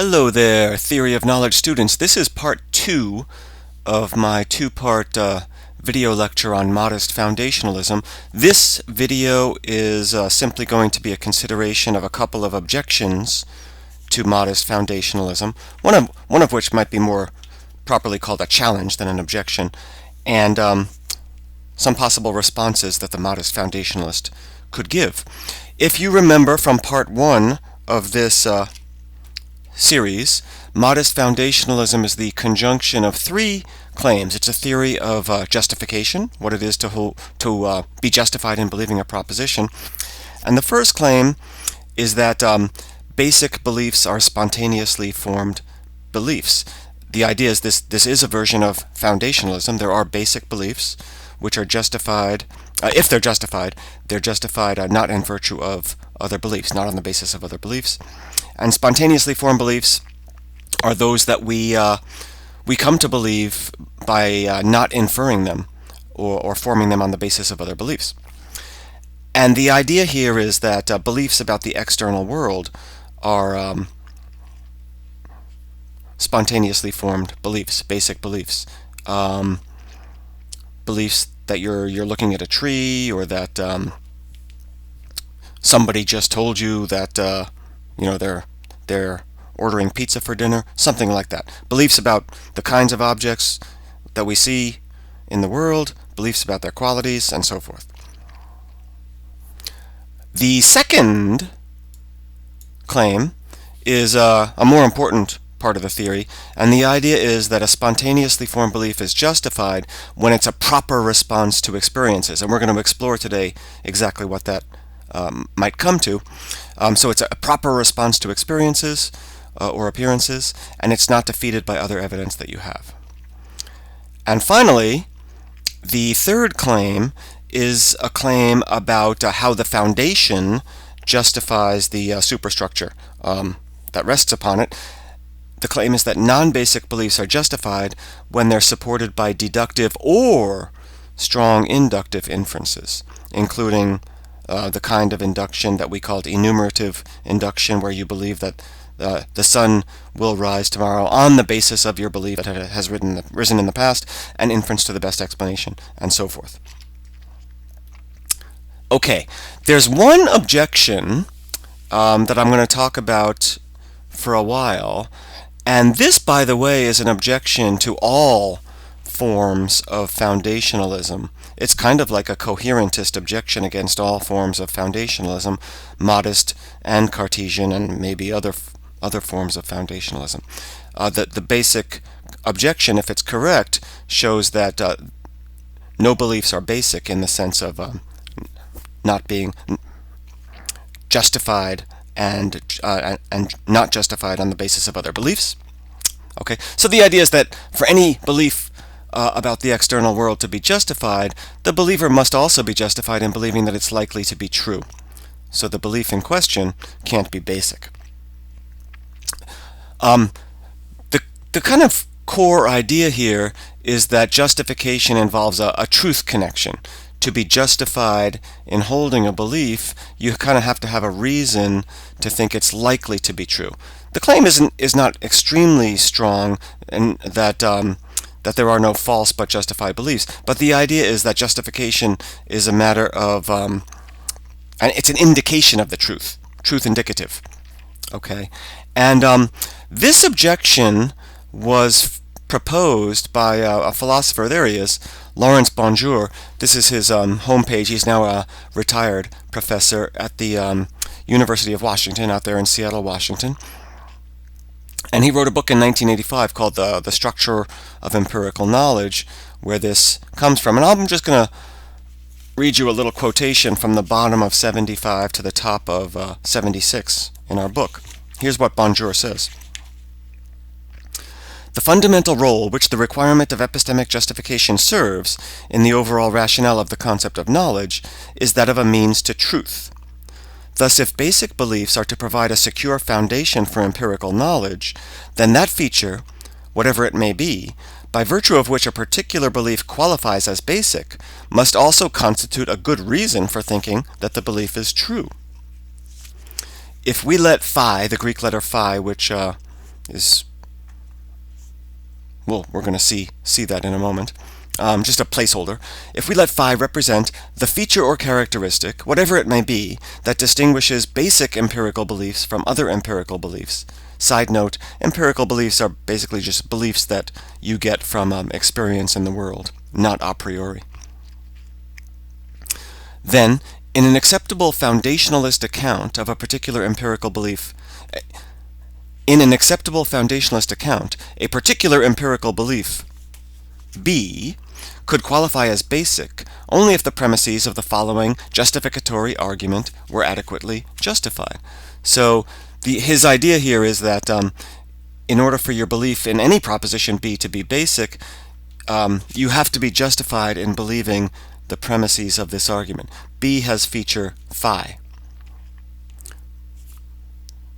Hello there, Theory of Knowledge students. This is part 2 of my two-part video lecture on Modest Foundationalism. This video is simply going to be a consideration of a couple of objections to Modest Foundationalism, one of which might be more properly called a challenge than an objection, and some possible responses that the Modest Foundationalist could give. If you remember from part 1 of this series, Modest Foundationalism is the conjunction of three claims. It's a theory of justification, what it is to be justified in believing a proposition. And the first claim is that basic beliefs are spontaneously formed beliefs. The idea is this is a version of foundationalism. There are basic beliefs which are justified. If they're justified not in virtue of other beliefs, not on the basis of other beliefs. And spontaneously formed beliefs are those that we come to believe by not inferring them or forming them on the basis of other beliefs. And the idea here is that beliefs about the external world are spontaneously formed beliefs, basic beliefs. Beliefs that you're looking at a tree, or that somebody just told you that they're ordering pizza for dinner, something like that. Beliefs about the kinds of objects that we see in the world, beliefs about their qualities, and so forth. The second claim is a more important part of the theory, and the idea is that a spontaneously formed belief is justified when it's a proper response to experiences, and we're going to explore today exactly what that might come to. So it's a proper response to experiences or appearances, and it's not defeated by other evidence that you have. And finally, the third claim is a claim about how the foundation justifies the superstructure that rests upon it. The claim is that non-basic beliefs are justified when they're supported by deductive or strong inductive inferences, including the kind of induction that we called enumerative induction, where you believe that the sun will rise tomorrow on the basis of your belief that it has risen in the past, and inference to the best explanation, and so forth. Okay, there's one objection that I'm going to talk about for a while, and this, by the way, is an objection to all forms of foundationalism. It's kind of like a coherentist objection against all forms of foundationalism, modest and Cartesian, and maybe other forms of foundationalism. The basic objection, if it's correct, shows that no beliefs are basic in the sense of not being justified and not justified on the basis of other beliefs. Okay, so the idea is that for any belief about the external world to be justified, the believer must also be justified in believing that it's likely to be true. So the belief in question can't be basic. The kind of core idea here is that justification involves a truth connection. To be justified in holding a belief, you kind of have to have a reason to think it's likely to be true. The claim is not extremely strong, and that there are no false but justified beliefs. But the idea is that justification is a matter of, and it's an indication of the truth indicative. Okay, and this objection was proposed by a philosopher. There he is, Lawrence Bonjour. This is his homepage. He's now a retired professor at the University of Washington out there in Seattle, Washington. And he wrote a book in 1985 called The Structure of Empirical Knowledge, where this comes from. And I'm just going to read you a little quotation from the bottom of 75 to the top of 76 in our book. Here's what Bonjour says. The fundamental role which the requirement of epistemic justification serves in the overall rationale of the concept of knowledge is that of a means to truth. Thus, if basic beliefs are to provide a secure foundation for empirical knowledge, then that feature, whatever it may be, by virtue of which a particular belief qualifies as basic, must also constitute a good reason for thinking that the belief is true. If we let phi, the Greek letter phi, which is, well, we're going to see that in a moment. Just a placeholder. If we let phi represent the feature or characteristic, whatever it may be, that distinguishes basic empirical beliefs from other empirical beliefs. Side note, empirical beliefs are basically just beliefs that you get from experience in the world, not a priori. Then, in an acceptable foundationalist account of a particular empirical belief, a particular empirical belief, B, could qualify as basic only if the premises of the following justificatory argument were adequately justified. So his idea here is that in order for your belief in any proposition B to be basic, you have to be justified in believing the premises of this argument. B has feature phi.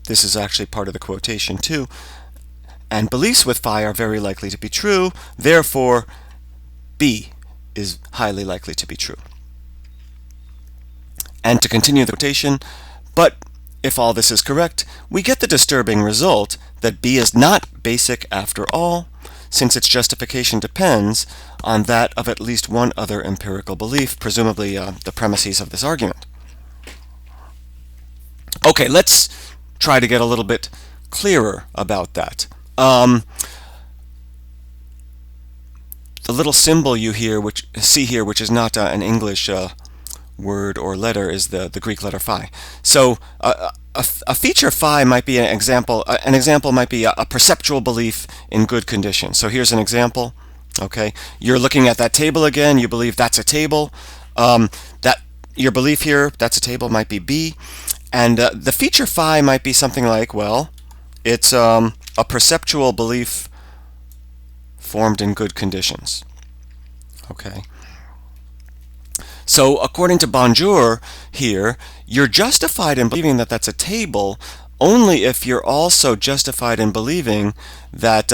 This is actually part of the quotation too. And beliefs with phi are very likely to be true, therefore B is highly likely to be true. And to continue the quotation, but if all this is correct, we get the disturbing result that B is not basic after all, since its justification depends on that of at least one other empirical belief, presumably the premises of this argument. Okay, let's try to get a little bit clearer about that. The little symbol you see here, which is not an English word or letter, is the Greek letter phi. So a feature phi might be an example. An example might be a perceptual belief in good conditions. So here's an example. Okay, you're looking at that table again. You believe that's a table. That your belief here, that's a table, might be B, and the feature phi might be something like, well, it's a perceptual belief formed in good conditions. Okay. So according to Bonjour here, you're justified in believing that that's a table only if you're also justified in believing that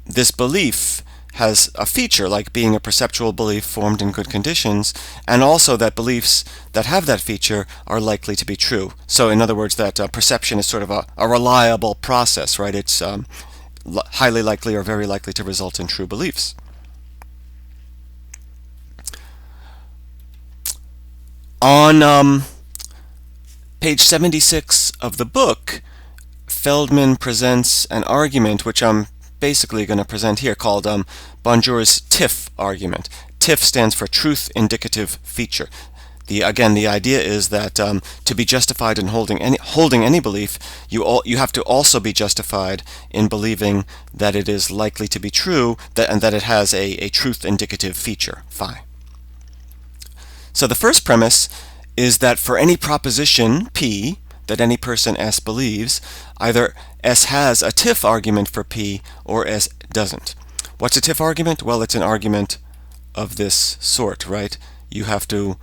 this belief has a feature like being a perceptual belief formed in good conditions, and also that beliefs that have that feature are likely to be true. So in other words, that perception is sort of a reliable process, right? It's highly likely or very likely to result in true beliefs. On page 76 of the book, Feldman presents an argument which I'm basically going to present here, called Bonjour's TIF argument. TIF stands for Truth Indicative Feature. Again, the idea is that to be justified in holding any belief, you have to also be justified in believing that it is likely to be true, and that it has a truth indicative feature, phi. So the first premise is that for any proposition P that any person S believes, either S has a TIF argument for P or S doesn't. What's a TIF argument? Well, it's an argument of this sort, right? You have to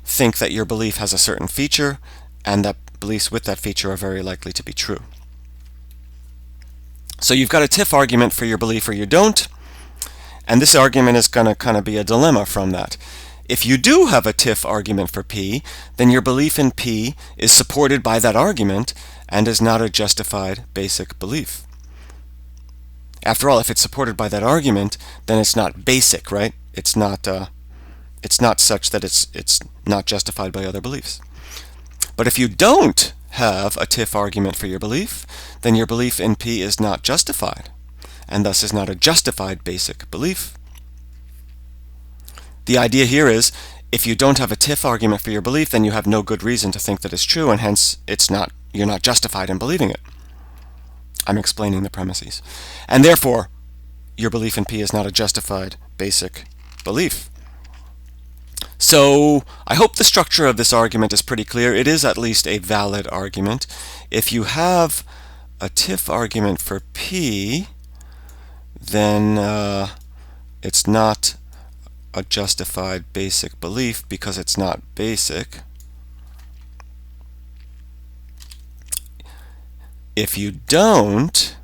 think that your belief has a certain feature, and that beliefs with that feature are very likely to be true. So you've got a TIF argument for your belief or you don't, and this argument is going to kind of be a dilemma from that. If you do have a TIF argument for P, then your belief in P is supported by that argument and is not a justified basic belief. After all, if it's supported by that argument, then it's not basic, right? It's not such that it's not justified by other beliefs. But if you don't have a TIF argument for your belief, then your belief in P is not justified, and thus is not a justified basic belief. The idea here is, if you don't have a TIF argument for your belief, then you have no good reason to think that it's true, and hence you're not justified in believing it. I'm explaining the premises. And therefore, your belief in P is not a justified basic belief. So I hope the structure of this argument is pretty clear. It is at least a valid argument. If you have a TIF argument for P, then it's not a justified basic belief because it's not basic. If you don't,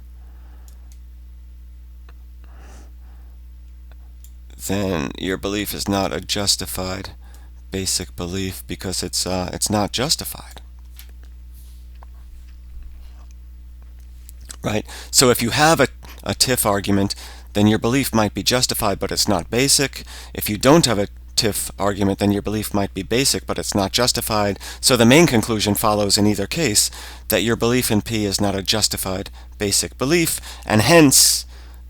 then your belief is not a justified basic belief because it's not justified. right? So if you have a TIF argument, then your belief might be justified, but it's not basic. If you don't have a TIF argument, then your belief might be basic, but it's not justified. So the main conclusion follows in either case that your belief in P is not a justified basic belief, and hence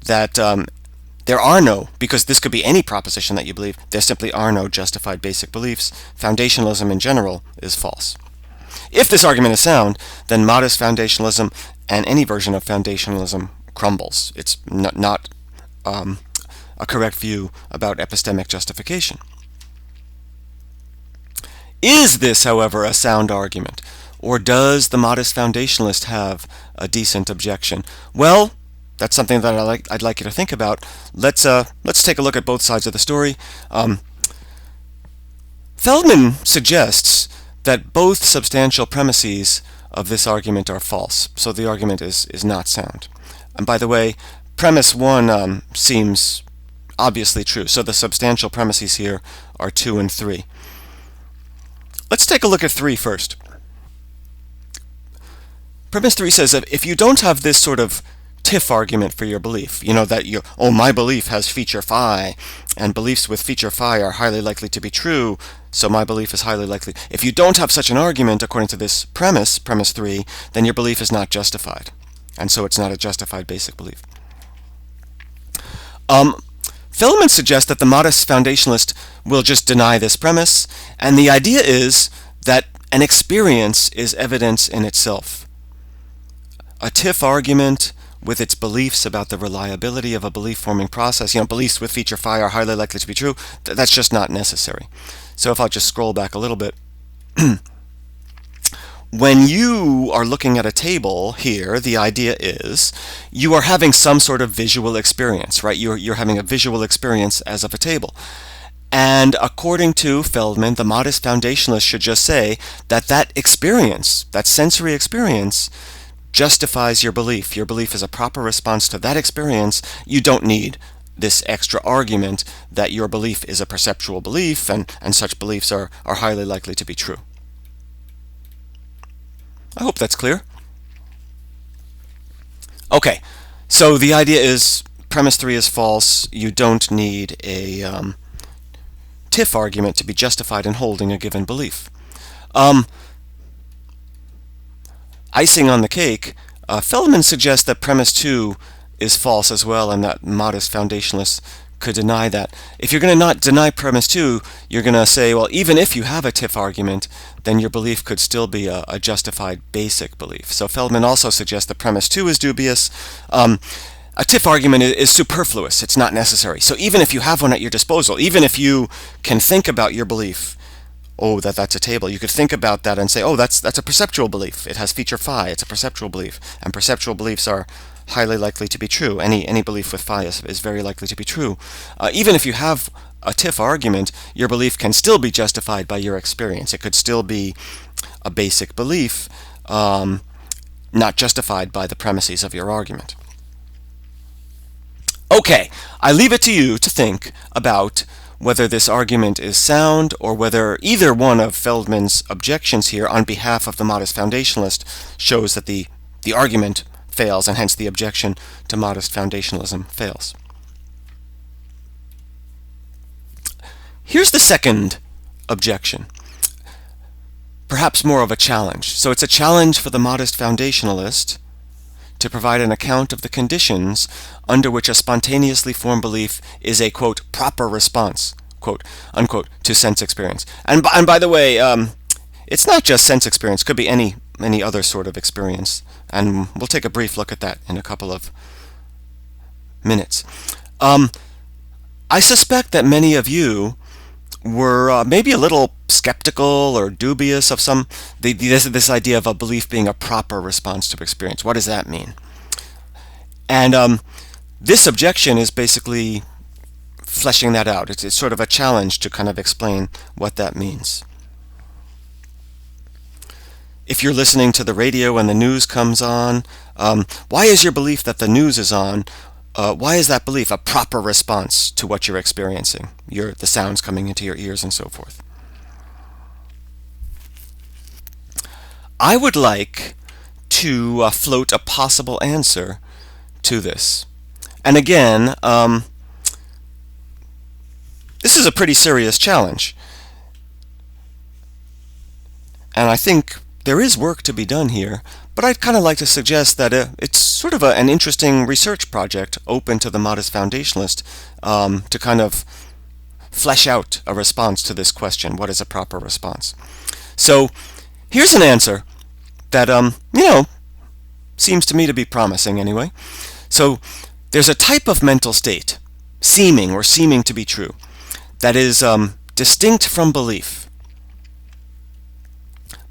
that there are no, because this could be any proposition that you believe, there simply are no justified basic beliefs. Foundationalism in general is false. If this argument is sound, then modest foundationalism and any version of foundationalism crumbles. It's not a correct view about epistemic justification. Is this, however, a sound argument? Or does the modest foundationalist have a decent objection? Well, that's something that I'd like you to think about. Let's take a look at both sides of the story. Feldman suggests that both substantial premises of this argument are false, so the argument is not sound. And by the way, premise 1 seems obviously true, so the substantial premises here are 2 and 3. Let's take a look at 3 first. Premise 3 says that if you don't have this sort of TIF argument for your belief, that my belief has feature phi, and beliefs with feature phi are highly likely to be true, so my belief is highly likely. If you don't have such an argument according to this premise 3, then your belief is not justified, and so it's not a justified basic belief. Feldman suggests that the modest foundationalist will just deny this premise, and the idea is that an experience is evidence in itself. A TIF argument with its beliefs about the reliability of a belief-forming process, beliefs with feature phi are highly likely to be true, that's just not necessary. So if I'll just scroll back a little bit, when you are looking at a table here, the idea is you are having some sort of visual experience, right? You're having a visual experience as of a table. And according to Feldman, the modest foundationalist should just say that that experience, that sensory experience, justifies your belief. Your belief is a proper response to that experience. You don't need this extra argument that your belief is a perceptual belief and such beliefs are highly likely to be true. I hope that's clear. Okay, so the idea is premise 3 is false. You don't need a TIF argument to be justified in holding a given belief. Icing on the cake, Feldman suggests that premise 2 is false as well, and that modest foundationalists could deny that. If you're going to not deny premise 2, you're going to say, well, even if you have a TIF argument, then your belief could still be a justified basic belief. So Feldman also suggests that premise 2 is dubious. A TIF argument is superfluous. It's not necessary. So even if you have one at your disposal, even if you can think about your belief, that's a table, you could think about that and say, that's a perceptual belief. It has feature phi. It's a perceptual belief. And perceptual beliefs are highly likely to be true. Any belief with phi is very likely to be true. Even if you have a TIF argument, your belief can still be justified by your experience. It could still be a basic belief, not justified by the premises of your argument. Okay, I leave it to you to think about whether this argument is sound or whether either one of Feldman's objections here on behalf of the modest foundationalist shows that the argument fails and hence the objection to modest foundationalism fails. Here's the second objection, perhaps more of a challenge. So it's a challenge for the modest foundationalist to provide an account of the conditions under which a spontaneously formed belief is a, quote, proper response, quote, unquote, to sense experience. And by the way, it's not just sense experience. It could be any other sort of experience. And we'll take a brief look at that in a couple of minutes. I suspect that many of you were maybe a little skeptical or dubious of this idea of a belief being a proper response to experience. What does that mean? And this objection is basically fleshing that out. It's sort of a challenge to kind of explain what that means. If you're listening to the radio and the news comes on, why is your belief that the news is on, why is that belief a proper response to what you're experiencing, the sounds coming into your ears and so I would like to float a possible answer to this. And again, this is a pretty serious challenge. And I think there is work to be done here, but I'd kind of like to suggest that it's sort of an interesting research project open to the Modest Foundationalist to kind of flesh out a response to this question: what is a proper response? So here's an answer that, seems to me to be promising anyway. So there's a type of mental state, seeming to be true, that is distinct from belief.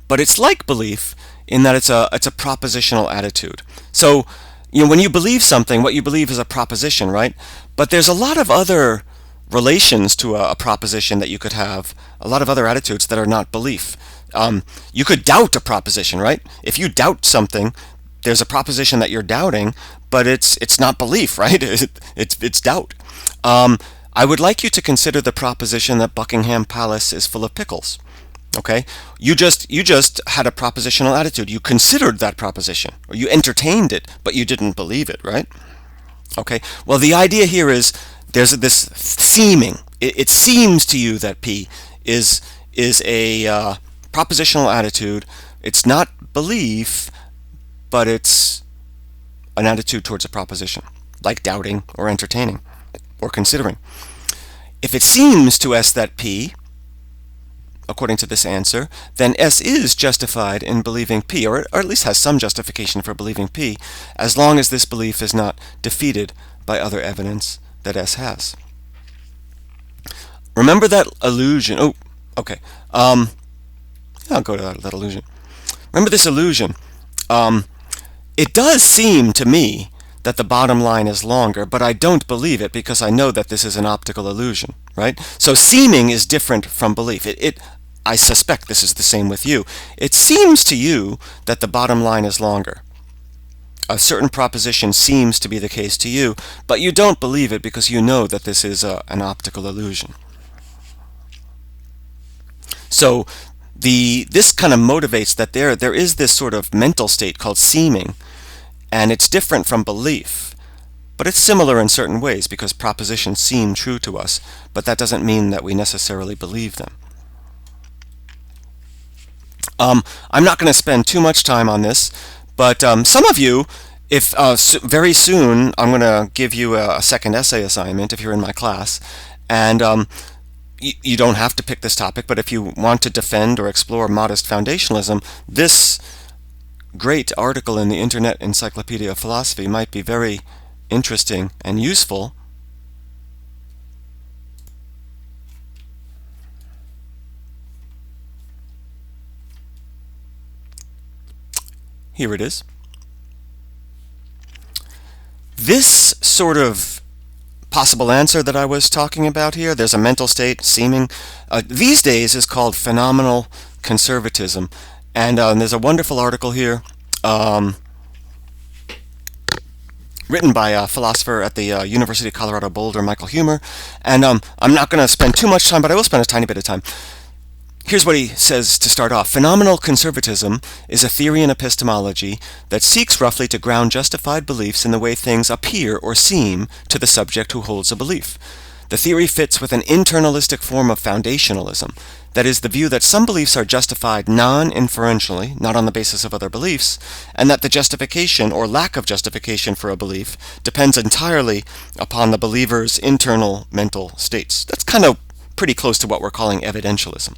But it's like belief in that it's a propositional attitude. So, when you believe something, what you believe is a proposition, right? But there's a lot of other relations to a proposition that you could have, a lot of other attitudes that are not belief. You could doubt a proposition, right? If you doubt something, there's a proposition that you're doubting, but it's not belief, right? It's doubt. I would like you to consider the proposition that Buckingham Palace is full of pickles. Okay? You just had a propositional attitude. You considered that proposition, or you entertained it, but you didn't believe it, right? Okay? Well, the idea here is there's this seeming. It seems to you that P is a propositional attitude. It's not belief, but it's an attitude towards a proposition, like doubting or entertaining or considering. If it seems to S that P, according to this answer, then S is justified in believing P, or at least has some justification for believing P, as long as this belief is not defeated by other evidence that S has. Remember that illusion. Oh, okay. I'll go to that illusion. Remember this illusion. It does seem to me that the bottom line is longer, but I don't believe it because I know that this is an optical illusion, right? So seeming is different from belief. I suspect this is the same with you. It seems to you that the bottom line is longer. A certain proposition seems to be the case to you, but you don't believe it because you know that this is an optical illusion. So this kind of motivates that there is this sort of mental state called seeming, and it's different from belief, but it's similar in certain ways because propositions seem true to us, but that doesn't mean that we necessarily believe them. I'm not going to spend too much time on this, but some of you, if very soon I'm going to give you a second essay assignment if you're in my class, and you don't have to pick this topic, but if you want to defend or explore modest foundationalism, this great article in the Internet Encyclopedia of Philosophy might be very interesting and useful. Here it is. This sort of possible answer that I was talking about here, there's a mental state, seeming, these days is called phenomenal conservatism. And there's a wonderful article here written by a philosopher at the University of Colorado Boulder, Michael Huemer. And I'm not going to spend too much time, but I will spend a tiny bit of time. Here's what he says to start off. Phenomenal conservatism is a theory in epistemology that seeks roughly to ground justified beliefs in the way things appear or seem to the subject who holds a belief. The theory fits with an internalistic form of foundationalism, that is, the view that some beliefs are justified non-inferentially, not on the basis of other beliefs, and that the justification or lack of justification for a belief depends entirely upon the believer's internal mental states. That's kind of pretty close to what we're calling evidentialism.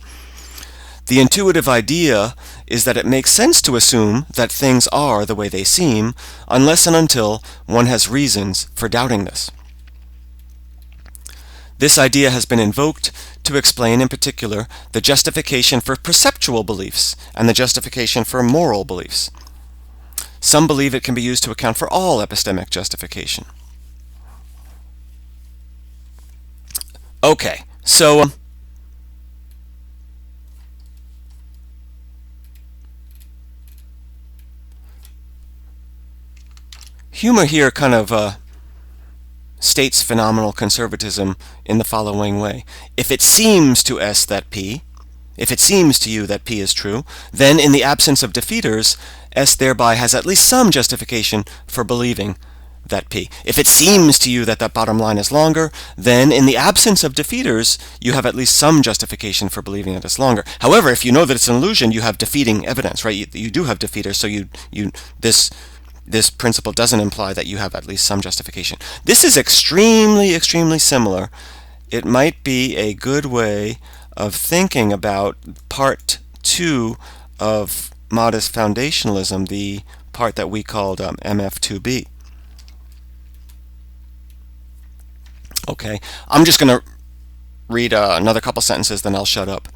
The intuitive idea is that it makes sense to assume that things are the way they seem, unless and until one has reasons for doubting this. This idea has been invoked to explain in particular the justification for perceptual beliefs and the justification for moral beliefs. Some believe it can be used to account for all epistemic justification. Okay, so Huemer here kind of states phenomenal conservatism in the following way. If it seems to S that P, If it seems to you that P is true, then in the absence of defeaters, S thereby has at least some justification for believing that P. If it seems to you that that bottom line is longer, then in the absence of defeaters, you have at least some justification for believing that it's longer. However, if you know that it's an illusion, you have defeating evidence, right? You do have defeaters, so this principle doesn't imply that you have at least some justification. This is extremely, extremely similar. It might be a good way of thinking about part 2 of Modest Foundationalism, the part that we called MF2B. Okay, I'm just going to read another couple sentences, then I'll shut up.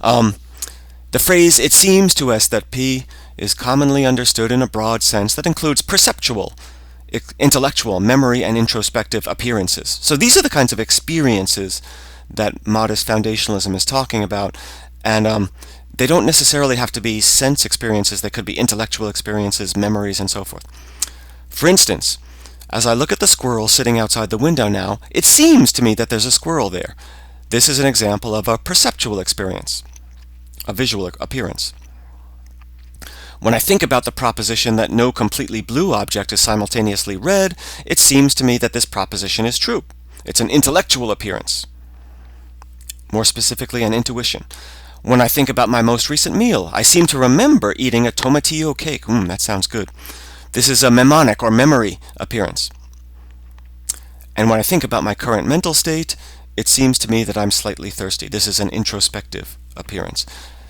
The phrase, "it seems to us that P," is commonly understood in a broad sense that includes perceptual, intellectual, memory, and introspective appearances. So these are the kinds of experiences that Modest Foundationalism is talking about, and they don't necessarily have to be sense experiences. They could be intellectual experiences, memories, and so forth. For instance, as I look at the squirrel sitting outside the window now, it seems to me that there's a squirrel there. This is an example of a perceptual experience, a visual appearance. When I think about the proposition that no completely blue object is simultaneously red, it seems to me that this proposition is true. It's an intellectual appearance. More specifically, an intuition. When I think about my most recent meal, I seem to remember eating a tomatillo cake. That sounds good. This is a mnemonic or memory appearance. And when I think about my current mental state, it seems to me that I'm slightly thirsty. This is an introspective appearance.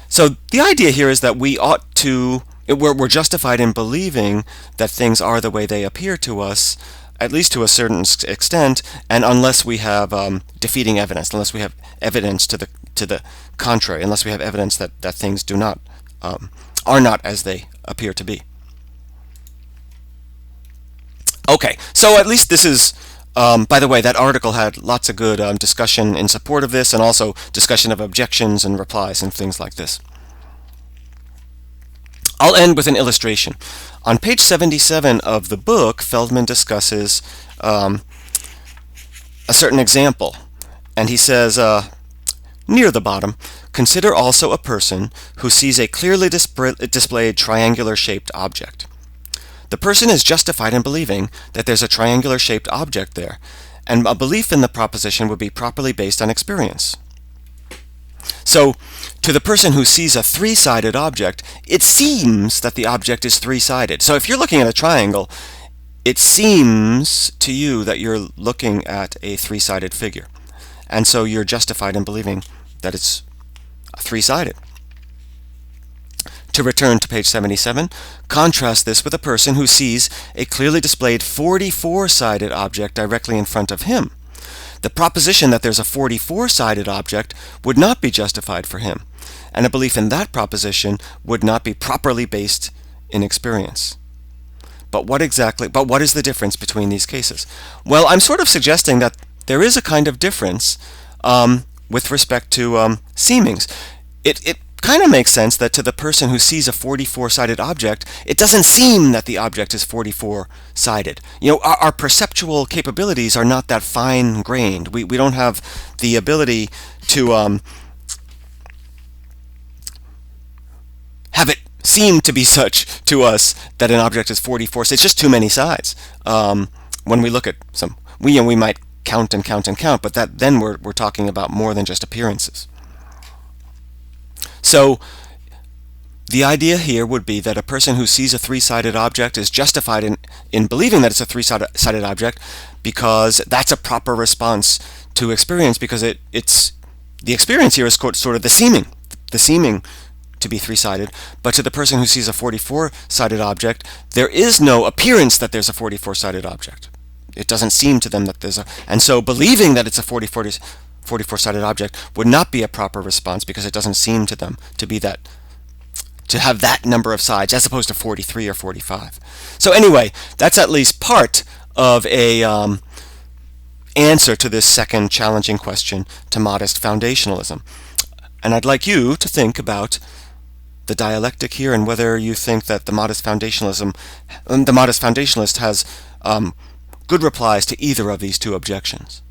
So the idea here is that we're justified in believing that things are the way they appear to us, at least to a certain extent, and unless we have defeating evidence, unless we have evidence to the contrary, unless we have evidence that things are not as they appear to be. Okay, so at least this is, by the way, that article had lots of good discussion in support of this, and also discussion of objections and replies and things like this. I'll end with an illustration. On page 77 of the book, Feldman discusses a certain example, and he says, near the bottom, consider also a person who sees a clearly displayed triangular-shaped object. The person is justified in believing that there's a triangular-shaped object there, and a belief in the proposition would be properly based on experience. So, to the person who sees a three-sided object, it seems that the object is three-sided. So if you're looking at a triangle, it seems to you that you're looking at a three-sided figure. And so you're justified in believing that it's three-sided. To return to page 77, contrast this with a person who sees a clearly displayed 44-sided object directly in front of him. The proposition that there's a 44-sided object would not be justified for him, and a belief in that proposition would not be properly based in experience. But what is the difference between these cases? Well, I'm sort of suggesting that there is a kind of difference with respect to seemings. It kind of makes sense that to the person who sees a 44-sided object, it doesn't seem that the object is 44-sided. You know, our perceptual capabilities are not that fine-grained. We don't have the ability to have it seem to be such to us that an object is 44. So it's just too many sides. When we look at we might count and count and count, but then we're talking about more than just appearances. So the idea here would be that a person who sees a three-sided object is justified in believing that it's a three-sided object because that's a proper response to experience, because it's the experience here is sort of the seeming to be three-sided. But to the person who sees a 44-sided object, there is no appearance that there's a 44-sided object. It doesn't seem to them that there's and so believing that it's a 44-sided object would not be a proper response because it doesn't seem to them to have that number of sides as opposed to 43 or 45. So anyway, that's at least part of a answer to this second challenging question to modest foundationalism. And I'd like you to think about the dialectic here and whether you think that the modest foundationalist has good replies to either of these two objections.